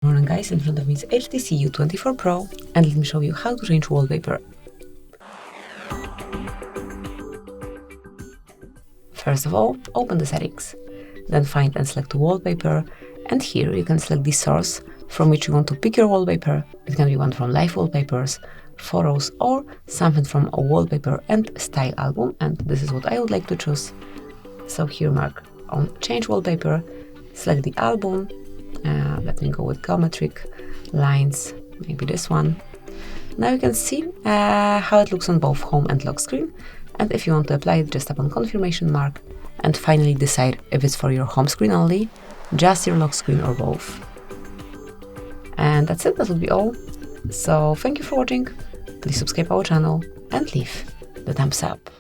Morning guys, in front of me is HTC U24 Pro, and let me show you how to change wallpaper. First of all, open the settings, then find and select wallpaper, and here you can select the source from which you want to pick your wallpaper. It can be one from live wallpapers, photos, or something from a wallpaper and style album, and this is what I would like to choose. So here mark on change wallpaper, select the album. Let me go with geometric lines, maybe this one. Now you can see how it looks on both home and lock screen, and if you want to apply it, just tap on confirmation mark and finally decide if it's for your home screen only, just your lock screen, or both. And that's it, that would be all. So thank you for watching, please subscribe our channel and leave the thumbs up.